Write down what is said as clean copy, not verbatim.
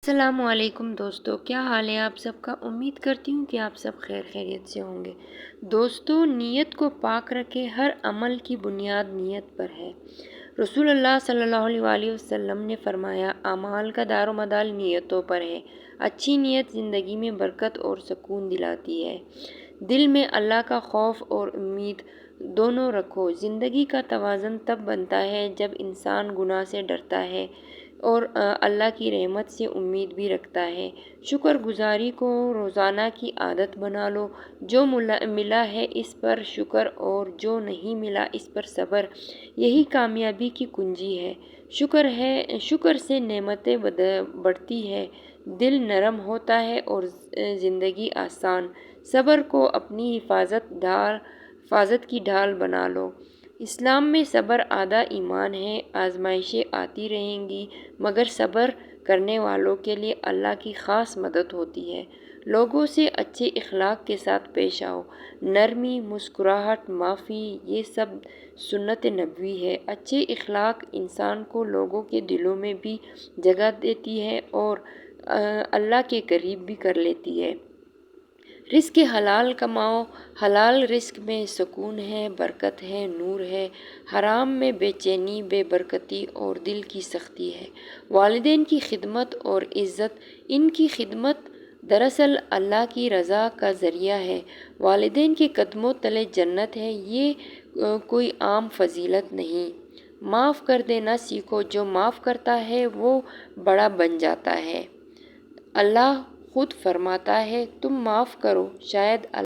السلام علیکم دوستو، کیا حال ہے آپ سب کا؟ امید کرتی ہوں کہ آپ سب خیر خیریت سے ہوں گے۔ دوستو، نیت کو پاک رکھے، ہر عمل کی بنیاد نیت پر ہے۔ رسول اللہ صلی اللہ علیہ وآلہ وسلم نے فرمایا، اعمال کا دار و مدار نیتوں پر ہے۔ اچھی نیت زندگی میں برکت اور سکون دلاتی ہے۔ دل میں اللہ کا خوف اور امید دونوں رکھو۔ زندگی کا توازن تب بنتا ہے جب انسان گناہ سے ڈرتا ہے اور اللہ کی رحمت سے امید بھی رکھتا ہے۔ شکر گزاری کو روزانہ کی عادت بنا لو۔ جو ملا ہے اس پر شکر اور جو نہیں ملا اس پر صبر، یہی کامیابی کی کنجی ہے۔ شکر سے نعمتیں بڑھتی ہے، دل نرم ہوتا ہے اور زندگی آسان۔ صبر کو اپنی حفاظت کی ڈھال بنا لو۔ اسلام میں صبر آدھا ایمان ہے۔ آزمائشیں آتی رہیں گی، مگر صبر کرنے والوں کے لیے اللہ کی خاص مدد ہوتی ہے۔ لوگوں سے اچھے اخلاق کے ساتھ پیش آؤ۔ نرمی، مسکراہٹ، معافی، یہ سب سنت نبوی ہے۔ اچھے اخلاق انسان کو لوگوں کے دلوں میں بھی جگہ دیتی ہے اور اللہ کے قریب بھی کر لیتی ہے۔ رزق حلال کماؤ۔ حلال رزق میں سکون ہے، برکت ہے، نور ہے۔ حرام میں بے چینی، بے برکتی اور دل کی سختی ہے۔ والدین کی خدمت اور عزت۔ ان کی خدمت دراصل اللہ کی رضا کا ذریعہ ہے۔ والدین کے قدموں تلے جنت ہے، یہ کوئی عام فضیلت نہیں۔ معاف کر دینا سیکھو، جو معاف کرتا ہے وہ بڑا بن جاتا ہے۔ اللہ خود فرماتا ہے، تم معاف کرو، شاید اللہ